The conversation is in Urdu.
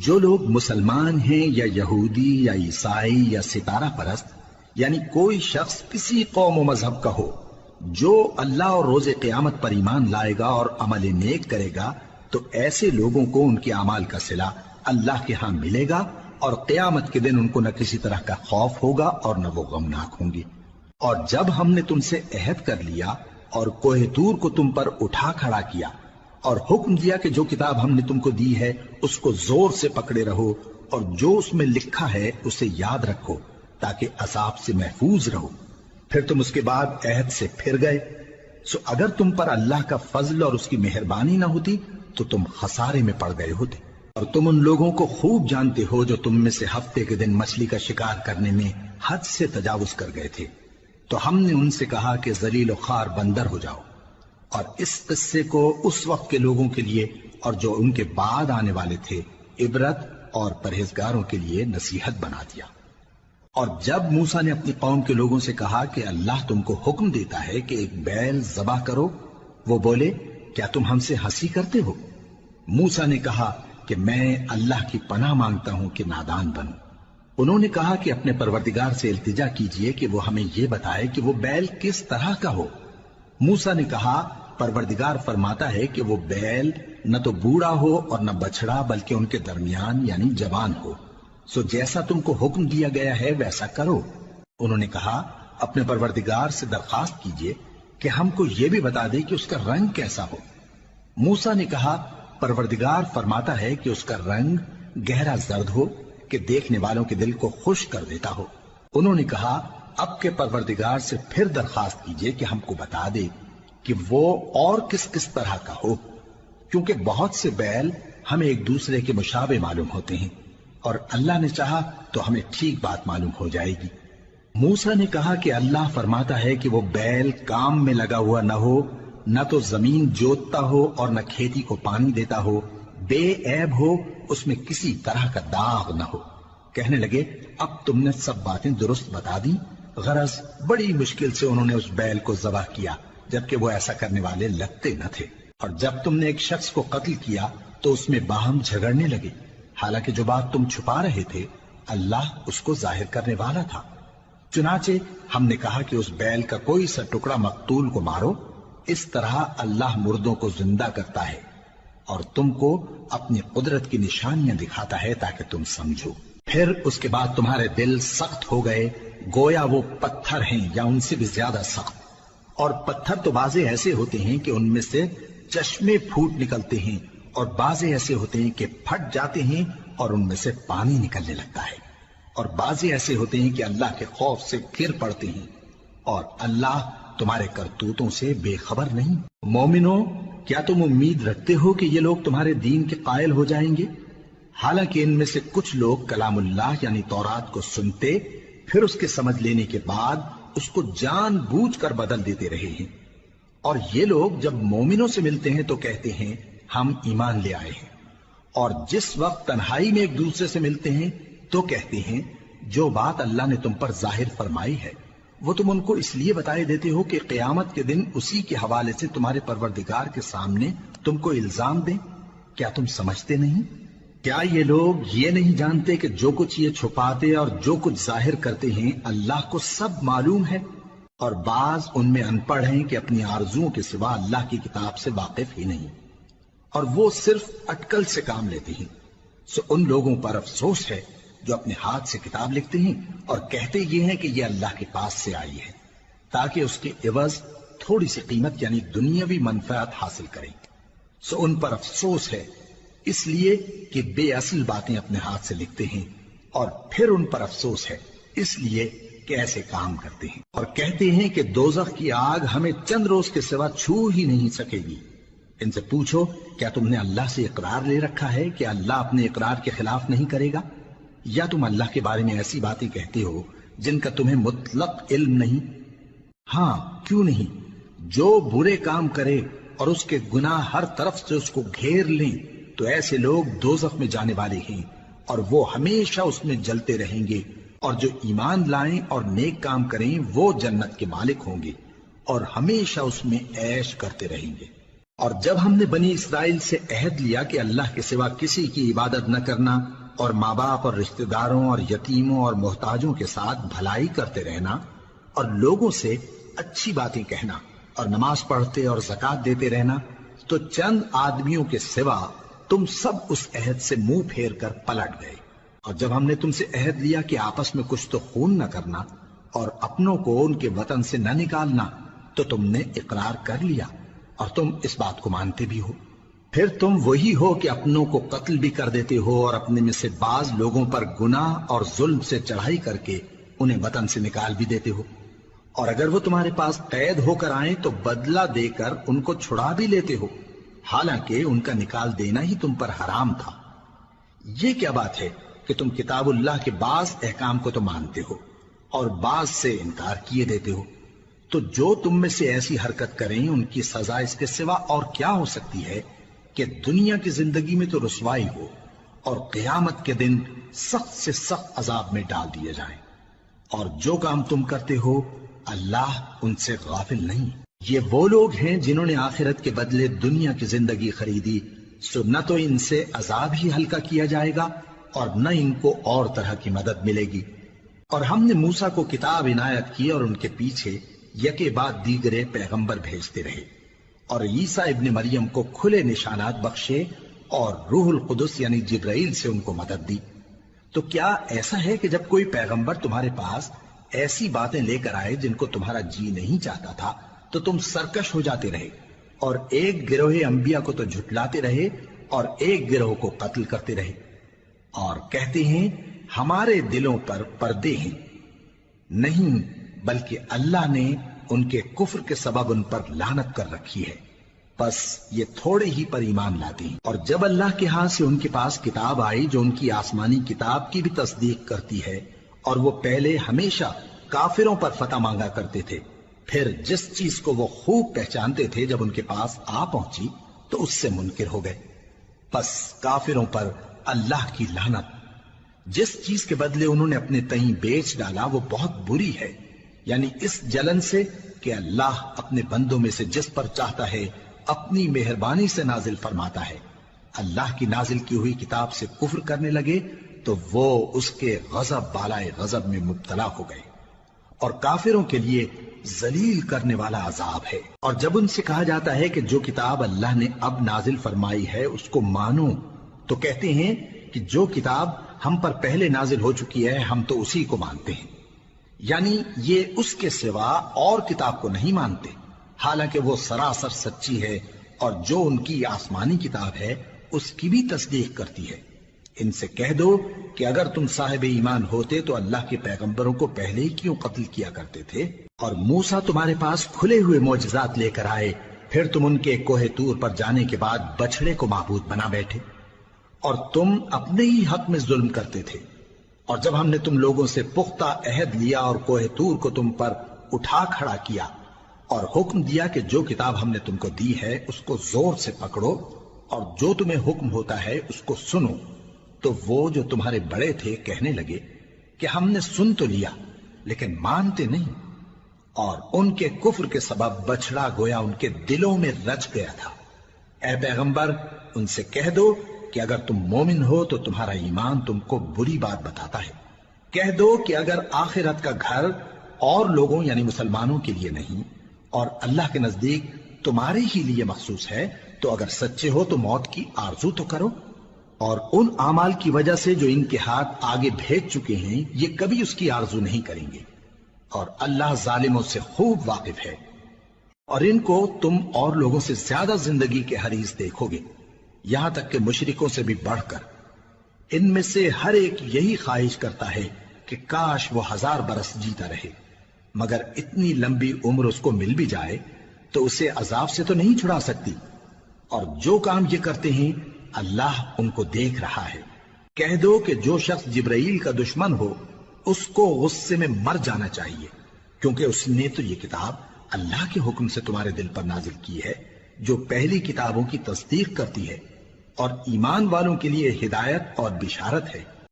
جو لوگ مسلمان ہیں یا یہودی یا عیسائی یا ستارہ پرست، یعنی کوئی شخص کسی قوم و مذہب کا ہو، جو اللہ اور روز قیامت پر ایمان لائے گا اور عمل نیک کرے گا، تو ایسے لوگوں کو ان کے اعمال کا صلہ اللہ کے ہاں ملے گا، اور قیامت کے دن ان کو نہ کسی طرح کا خوف ہوگا اور نہ وہ غمناک ہوں گے۔ اور جب ہم نے تم سے عہد کر لیا اور کوہ طور کو تم پر اٹھا کھڑا کیا اور حکم دیا کہ جو کتاب ہم نے تم کو دی ہے اس کو زور سے پکڑے رہو، اور جو اس میں لکھا ہے اسے یاد رکھو تاکہ عذاب سے محفوظ رہو، پھر تم اس کے بعد عہد سے پھر گئے، سو اگر تم پر اللہ کا فضل اور اس کی مہربانی نہ ہوتی تو تم خسارے میں پڑ گئے ہوتے۔ اور تم ان لوگوں کو خوب جانتے ہو جو تم میں سے ہفتے کے دن مچھلی کا شکار کرنے میں حد سے تجاوز کر گئے تھے، تو ہم نے ان سے کہا کہ ذلیل و خوار بندر ہو جاؤ، اور اس قصے کو اس وقت کے لوگوں کے لیے اور جو ان کے بعد آنے والے تھے عبرت اور پرہیزگاروں کے لیے نصیحت بنا دیا۔ اور جب موسیٰ نے اپنی قوم کے لوگوں سے کہا کہ اللہ تم کو حکم دیتا ہے کہ ایک بیل ذبح کرو، وہ بولے کیا تم ہم سے ہنسی کرتے ہو؟ موسیٰ نے کہا کہ میں اللہ کی پناہ مانگتا ہوں کہ نادان بنوں۔ انہوں نے کہا کہ اپنے پروردگار سے التجا کیجئے کہ وہ ہمیں یہ بتائے کہ وہ بیل کس طرح کا ہو۔ موسیٰ نے کہا پروردگار فرماتا ہے کہ وہ بیل نہ تو بوڑھا ہو اور نہ بچڑا، بلکہ ان کے درمیان یعنی جوان ہو، سو جیسا تم کو حکم دیا گیا ہے ویسا کرو۔ انہوں نے کہا اپنے پروردگار سے درخواست کیجئے کہ ہم کو یہ بھی بتا دے کہ اس کا رنگ کیسا ہو۔ موسیٰ نے کہا پروردگار فرماتا ہے کہ اس کا رنگ گہرا زرد ہو کہ دیکھنے والوں کے دل کو خوش کر دیتا ہو۔ انہوں نے کہا اب کے پروردگار سے پھر درخواست کیجئے کہ ہم کو بتا دے کہ وہ اور کس کس طرح کا ہو، کیونکہ بہت سے بیل ہمیں ایک دوسرے کے مشابہ معلوم ہوتے ہیں، اور اللہ نے چاہا تو ہمیں ٹھیک بات معلوم ہو جائے گی۔ موسیٰ نے کہا کہ اللہ فرماتا ہے کہ وہ بیل کام میں لگا ہوا نہ ہو، نہ تو زمین جوتتا ہو اور نہ کھیتی کو پانی دیتا ہو، بے عیب ہو، اس میں کسی طرح کا داغ نہ ہو۔ کہنے لگے اب تم نے سب باتیں درست بتا دی۔ غرض بڑی مشکل سے انہوں نے اس بیل کو ذبح کیا، جبکہ وہ ایسا کرنے والے لگتے نہ تھے۔ اور جب تم نے ایک شخص کو قتل کیا تو اس میں باہم جھگڑنے لگے، حالانکہ جو بات تم چھپا رہے تھے اللہ اس کو ظاہر کرنے والا تھا۔ چنانچہ ہم نے کہا کہ اس بیل کا کوئی سا ٹکڑا مقتول کو مارو، اس طرح اللہ مردوں کو زندہ کرتا ہے اور تم کو اپنی قدرت کی نشانیاں دکھاتا ہے تاکہ تم سمجھو۔ پھر اس کے بعد تمہارے دل سخت ہو گئے، گویا وہ پتھر ہیں یا ان سے بھی زیادہ سخت۔ اور پتھر تو بعضے ایسے ہوتے ہیں کہ ان میں سے چشمے پھوٹ نکلتے ہیں، اور بعضے ایسے ہوتے ہیں کہ پھٹ جاتے ہیں اور ان میں سے پانی نکلنے لگتا ہے، اور بعضے ایسے ہوتے ہیں کہ اللہ کے خوف سے گر پڑتے ہیں، اور اللہ تمہارے کرتوتوں سے بے خبر نہیں۔ مومنو، کیا تم امید رکھتے ہو کہ یہ لوگ تمہارے دین کے قائل ہو جائیں گے؟ حالانکہ ان میں سے کچھ لوگ کلام اللہ یعنی تورات کو سنتے، پھر اس کے سمجھ لینے کے بعد اس کو جان بوجھ کر بدل دیتے رہے ہیں، اور یہ لوگ جب مومنوں سے ملتے ہیں تو کہتے ہیں ہم ایمان لے آئے ہیں، اور جس وقت تنہائی میں ایک دوسرے سے ملتے ہیں تو کہتے ہیں جو بات اللہ نے تم پر ظاہر فرمائی ہے وہ تم ان کو اس لیے بتائے دیتے ہو کہ قیامت کے دن اسی کے حوالے سے تمہارے پروردگار کے سامنے تم کو الزام دیں۔ کیا تم سمجھتے نہیں؟ کیا یہ لوگ یہ نہیں جانتے کہ جو کچھ یہ چھپاتے اور جو کچھ ظاہر کرتے ہیں اللہ کو سب معلوم ہے؟ اور بعض ان میں ان پڑھ ہیں کہ اپنی آرزوؤں کے سوا اللہ کی کتاب سے واقف ہی نہیں، اور وہ صرف اٹکل سے کام لیتے ہیں۔ سو ان لوگوں پر افسوس ہے جو اپنے ہاتھ سے کتاب لکھتے ہیں اور کہتے یہ ہیں کہ یہ اللہ کے پاس سے آئی ہے، تاکہ اس کے عوض تھوڑی سی قیمت یعنی دنیاوی منفعت حاصل کریں۔ سو ان پر افسوس ہے اس لیے کہ بے اصل باتیں اپنے ہاتھ سے لکھتے ہیں، اور پھر ان پر افسوس ہے اس لیے کہ ایسے کام کرتے ہیں، اور کہتے ہیں کہ دوزخ کی آگ ہمیں چند روز کے سوا چھو ہی نہیں سکے گی۔ ان سے پوچھو کیا تم نے اللہ سے اقرار لے رکھا ہے کہ اللہ اپنے اقرار کے خلاف نہیں کرے گا؟ یا تم اللہ کے بارے میں ایسی باتیں کہتے ہو جن کا تمہیں مطلق علم نہیں؟ ہاں کیوں نہیں، جو برے کام کرے اور اس کے گناہ ہر طرف سے اس کو گھیر لیں تو ایسے لوگ دوزخ میں جانے والے ہیں، اور وہ ہمیشہ اس میں جلتے رہیں گے، اور جو ایمان لائیں اور نیک کام کریں وہ جنت کے مالک ہوں گے اور ہمیشہ اس میں عیش کرتے رہیں گے۔ اور جب ہم نے بنی اسرائیل سے عہد لیا کہ اللہ کے سوا کسی کی عبادت نہ کرنا اور ماں باپ اور رشتہ داروں اور یتیموں اور محتاجوں کے ساتھ بھلائی کرتے رہنا اور لوگوں سے اچھی باتیں کہنا اور نماز پڑھتے اور زکوٰۃ دیتے رہنا، تو چند آدمیوں کے سوا تم سب اس عہد سے منہ پھیر کر پلٹ گئے۔ اور جب ہم نے تم سے عہد لیا کہ آپس میں کچھ تو خون نہ کرنا اور اپنوں کو ان کے وطن سے نہ نکالنا، تو تم نے اقرار کر لیا اور تم اس بات کو مانتے بھی ہو۔ پھر تم وہی ہو کہ اپنوں کو قتل بھی کر دیتے ہو اور اپنے میں سے بعض لوگوں پر گناہ اور ظلم سے چڑھائی کر کے انہیں وطن سے نکال بھی دیتے ہو، اور اگر وہ تمہارے پاس قید ہو کر آئیں تو بدلہ دے کر ان کو چھڑا بھی لیتے ہو، حالانکہ ان کا نکال دینا ہی تم پر حرام تھا۔ یہ کیا بات ہے کہ تم کتاب اللہ کے بعض احکام کو تو مانتے ہو اور بعض سے انکار کیے دیتے ہو؟ تو جو تم میں سے ایسی حرکت کریں ان کی سزا اس کے سوا اور کیا ہو سکتی ہے کہ دنیا کی زندگی میں تو رسوائی ہو اور قیامت کے دن سخت سے سخت عذاب میں ڈال دیے جائیں۔ اور جو کام تم کرتے ہو اللہ ان سے غافل نہیں۔ یہ وہ لوگ ہیں جنہوں نے آخرت کے بدلے دنیا کی زندگی خریدی، سو نہ تو ان سے عذاب ہی ہلکا کیا جائے گا اور نہ ان کو اور طرح کی مدد ملے گی۔ اور ہم نے موسیٰ کو کتاب عنایت کی اور ان کے پیچھے یکے بعد دیگرے پیغمبر بھیجتے رہے، اور عیسیٰ ابن مریم کو کھلے نشانات بخشے اور روح القدس یعنی جبرائیل سے ان کو مدد دی۔ تو کیا ایسا ہے کہ جب کوئی پیغمبر تمہارے پاس ایسی باتیں لے کر آئے جن کو تمہارا جی نہیں چاہتا تھا تو تم سرکش ہو جاتے رہے اور ایک گروہ انبیاء کو تو جھٹلاتے رہے اور ایک گروہ کو قتل کرتے رہے، اور کہتے ہیں ہمارے دلوں پر پردے ہیں؟ نہیں، بلکہ اللہ نے ان کے کفر کے سبب ان پر لعنت کر رکھی ہے، بس یہ تھوڑے ہی پر ایمان لاتے ہیں۔ اور جب اللہ کے ہاں سے ان کے پاس کتاب آئی جو ان کی آسمانی کتاب کی بھی تصدیق کرتی ہے، اور وہ پہلے ہمیشہ کافروں پر فتح مانگا کرتے تھے، پھر جس چیز کو وہ خوب پہچانتے تھے جب ان کے پاس آ پہنچی تو اس سے منکر ہو گئے، بس کافروں پر اللہ کی لعنت۔ جس چیز کے بدلے انہوں نے اپنے تئیں بیچ ڈالا وہ بہت بری ہے، یعنی اس جلن سے کہ اللہ اپنے بندوں میں سے جس پر چاہتا ہے اپنی مہربانی سے نازل فرماتا ہے۔ اللہ کی نازل کی ہوئی کتاب سے کفر کرنے لگے تو وہ اس کے غضب بالائے غضب میں مبتلا ہو گئے، اور کافروں کے لیے ذلیل کرنے والا عذاب ہے۔ اور جب ان سے کہا جاتا ہے کہ جو کتاب اللہ نے اب نازل فرمائی ہے اس کو مانو، تو کہتے ہیں کہ جو کتاب ہم پر پہلے نازل ہو چکی ہے ہم تو اسی کو مانتے ہیں، یعنی یہ اس کے سوا اور کتاب کو نہیں مانتے، حالانکہ وہ سراسر سچی ہے، اور جو ان کی آسمانی کتاب ہے اس کی بھی تصدیق کرتی ہے۔ ان سے کہہ دو کہ اگر تم صاحب ایمان ہوتے تو اللہ کے پیغمبروں کو پہلے ہی کیوں قتل کیا کرتے تھے؟ اور موسیٰ تمہارے پاس کھلے ہوئے معجزات لے کر آئے، پھر تم ان کے کوہ طور پر جانے کے بعد بچڑے کو معبود بنا بیٹھے، اور تم اپنے ہی حق میں ظلم کرتے تھے۔ اور جب ہم نے تم لوگوں سے پختہ عہد لیا اور کوہ طور کو تم پر اٹھا کھڑا کیا اور حکم دیا کہ جو کتاب ہم نے تم کو دی ہے اس کو زور سے پکڑو اور جو تمہیں حکم ہوتا ہے اس کو سنو، تو وہ جو تمہارے بڑے تھے کہنے لگے کہ ہم نے سن تو لیا لیکن مانتے نہیں، اور ان کے کفر کے سبب بچڑا گویا ان کے دلوں میں رچ گیا تھا۔ اے پیغمبر ان سے کہہ دو کہ اگر تم مومن ہو تو تمہارا ایمان تم کو بری بات بتاتا ہے۔ کہہ دو کہ اگر آخرت کا گھر اور لوگوں یعنی مسلمانوں کے لیے نہیں اور اللہ کے نزدیک تمہارے ہی لیے مخصوص ہے تو اگر سچے ہو تو موت کی آرزو تو کرو، اور ان اعمال کی وجہ سے جو ان کے ہاتھ آگے بھیج چکے ہیں یہ کبھی اس کی آرزو نہیں کریں گے، اور اللہ ظالموں سے خوب واقف ہے۔ اور ان کو تم اور لوگوں سے زیادہ زندگی کے حریص دیکھو گے، یہاں تک کہ مشرکوں سے بھی بڑھ کر۔ ان میں سے ہر ایک یہی خواہش کرتا ہے کہ کاش وہ 1000 برس جیتا رہے، مگر اتنی لمبی عمر اس کو مل بھی جائے تو اسے عذاب سے تو نہیں چھڑا سکتی، اور جو کام یہ کرتے ہیں اللہ ان کو دیکھ رہا ہے۔ کہہ دو کہ جو شخص جبرائیل کا دشمن ہو اس کو غصے میں مر جانا چاہیے، کیونکہ اس نے تو یہ کتاب اللہ کے حکم سے تمہارے دل پر نازل کی ہے جو پہلی کتابوں کی تصدیق کرتی ہے، اور ایمان والوں کے لیے ہدایت اور بشارت ہے۔